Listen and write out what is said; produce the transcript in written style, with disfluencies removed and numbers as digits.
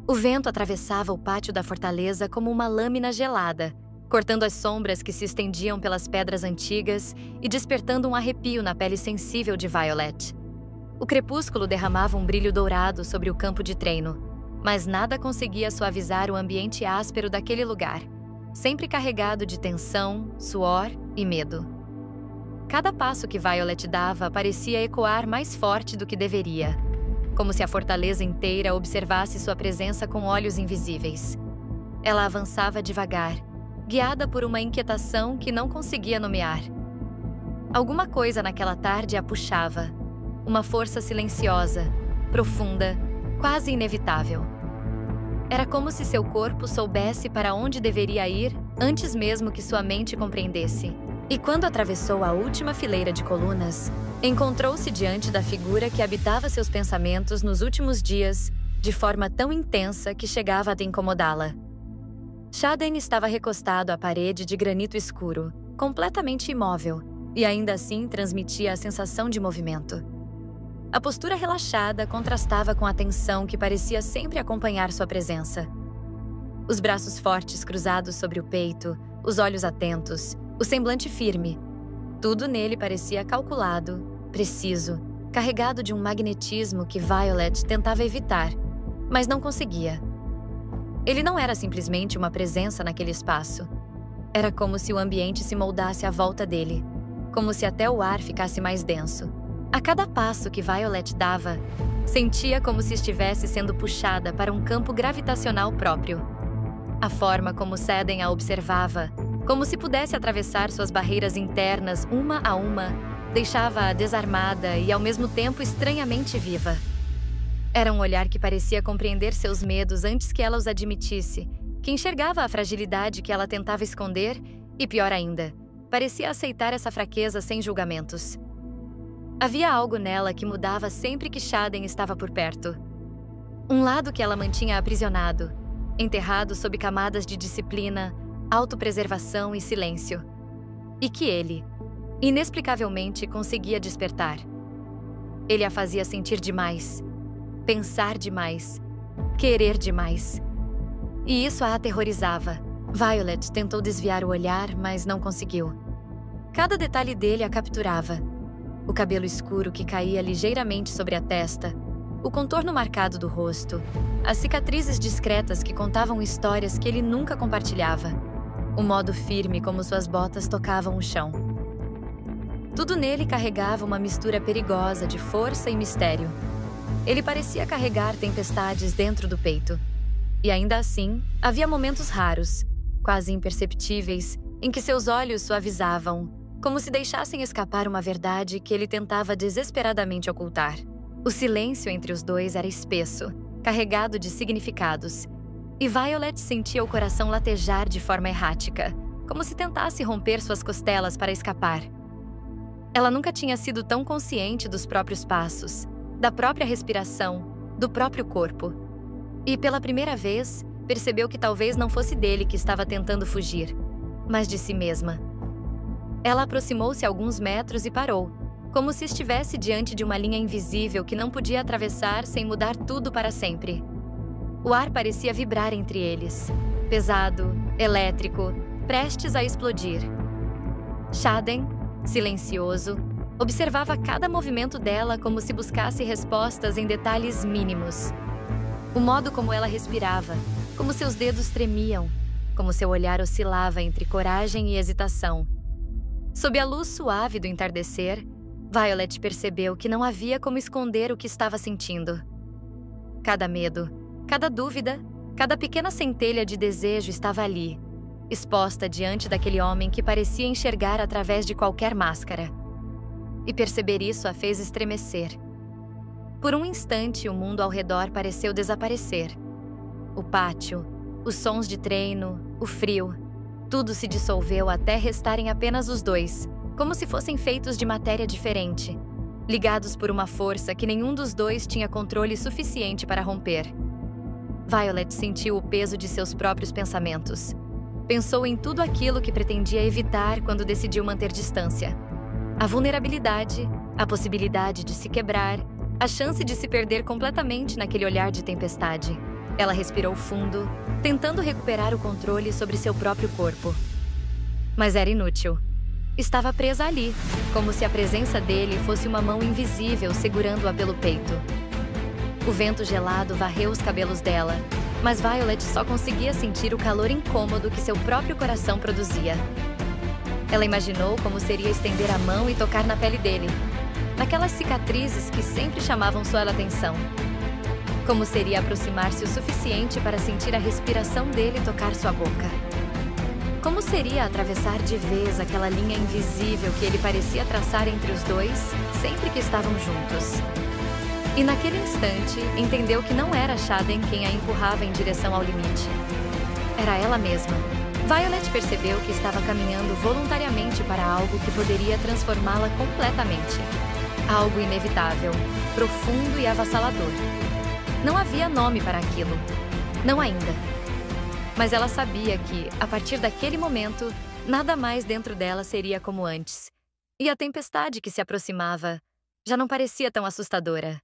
O vento atravessava o pátio da fortaleza como uma lâmina gelada, cortando as sombras que se estendiam pelas pedras antigas e despertando um arrepio na pele sensível de Violet. O crepúsculo derramava um brilho dourado sobre o campo de treino, mas nada conseguia suavizar o ambiente áspero daquele lugar, sempre carregado de tensão, suor e medo. Cada passo que Violet dava parecia ecoar mais forte do que deveria, como se a fortaleza inteira observasse sua presença com olhos invisíveis. Ela avançava devagar, guiada por uma inquietação que não conseguia nomear. Alguma coisa naquela tarde a puxava, uma força silenciosa, profunda, quase inevitável. Era como se seu corpo soubesse para onde deveria ir antes mesmo que sua mente compreendesse. E quando atravessou a última fileira de colunas, encontrou-se diante da figura que habitava seus pensamentos nos últimos dias, de forma tão intensa que chegava a incomodá-la. Xaden estava recostado à parede de granito escuro, completamente imóvel, e ainda assim transmitia a sensação de movimento. A postura relaxada contrastava com a tensão que parecia sempre acompanhar sua presença. Os braços fortes cruzados sobre o peito, os olhos atentos, o semblante firme. Tudo nele parecia calculado, preciso, carregado de um magnetismo que Violet tentava evitar, mas não conseguia. Ele não era simplesmente uma presença naquele espaço. Era como se o ambiente se moldasse à volta dele, como se até o ar ficasse mais denso. A cada passo que Violet dava, sentia como se estivesse sendo puxada para um campo gravitacional próprio. A forma como Xaden a observava, como se pudesse atravessar suas barreiras internas uma a uma, deixava-a desarmada e ao mesmo tempo estranhamente viva. Era um olhar que parecia compreender seus medos antes que ela os admitisse, que enxergava a fragilidade que ela tentava esconder e, pior ainda, parecia aceitar essa fraqueza sem julgamentos. Havia algo nela que mudava sempre que Xaden estava por perto. Um lado que ela mantinha aprisionado, enterrado sob camadas de disciplina, autopreservação e silêncio. E que ele, inexplicavelmente, conseguia despertar. Ele a fazia sentir demais, pensar demais, querer demais. E isso a aterrorizava. Violet tentou desviar o olhar, mas não conseguiu. Cada detalhe dele a capturava. O cabelo escuro que caía ligeiramente sobre a testa, o contorno marcado do rosto, as cicatrizes discretas que contavam histórias que ele nunca compartilhava, o modo firme como suas botas tocavam o chão. Tudo nele carregava uma mistura perigosa de força e mistério. Ele parecia carregar tempestades dentro do peito. E ainda assim, havia momentos raros, quase imperceptíveis, em que seus olhos suavizavam, como se deixassem escapar uma verdade que ele tentava desesperadamente ocultar. O silêncio entre os dois era espesso, carregado de significados, e Violet sentia o coração latejar de forma errática, como se tentasse romper suas costelas para escapar. Ela nunca tinha sido tão consciente dos próprios passos, da própria respiração, do próprio corpo. E, pela primeira vez, percebeu que talvez não fosse dele que estava tentando fugir, mas de si mesma. Ela aproximou-se alguns metros e parou, como se estivesse diante de uma linha invisível que não podia atravessar sem mudar tudo para sempre. O ar parecia vibrar entre eles, pesado, elétrico, prestes a explodir. Xaden, silencioso, observava cada movimento dela como se buscasse respostas em detalhes mínimos. O modo como ela respirava, como seus dedos tremiam, como seu olhar oscilava entre coragem e hesitação. Sob a luz suave do entardecer, Violet percebeu que não havia como esconder o que estava sentindo. Cada medo, cada dúvida, cada pequena centelha de desejo estava ali, exposta diante daquele homem que parecia enxergar através de qualquer máscara. E perceber isso a fez estremecer. Por um instante, o mundo ao redor pareceu desaparecer. O pátio, os sons de treino, o frio, tudo se dissolveu até restarem apenas os dois, como se fossem feitos de matéria diferente, ligados por uma força que nenhum dos dois tinha controle suficiente para romper. Violet sentiu o peso de seus próprios pensamentos. Pensou em tudo aquilo que pretendia evitar quando decidiu manter distância. A vulnerabilidade, a possibilidade de se quebrar, a chance de se perder completamente naquele olhar de tempestade. Ela respirou fundo, tentando recuperar o controle sobre seu próprio corpo. Mas era inútil. Estava presa ali, como se a presença dele fosse uma mão invisível segurando-a pelo peito. O vento gelado varreu os cabelos dela, mas Violet só conseguia sentir o calor incômodo que seu próprio coração produzia. Ela imaginou como seria estender a mão e tocar na pele dele, naquelas cicatrizes que sempre chamavam sua atenção. Como seria aproximar-se o suficiente para sentir a respiração dele tocar sua boca. Como seria atravessar de vez aquela linha invisível que ele parecia traçar entre os dois sempre que estavam juntos. E naquele instante, entendeu que não era Xaden quem a empurrava em direção ao limite. Era ela mesma. Violet percebeu que estava caminhando voluntariamente para algo que poderia transformá-la completamente. Algo inevitável, profundo e avassalador. Não havia nome para aquilo. Não ainda. Mas ela sabia que, a partir daquele momento, nada mais dentro dela seria como antes. E a tempestade que se aproximava já não parecia tão assustadora.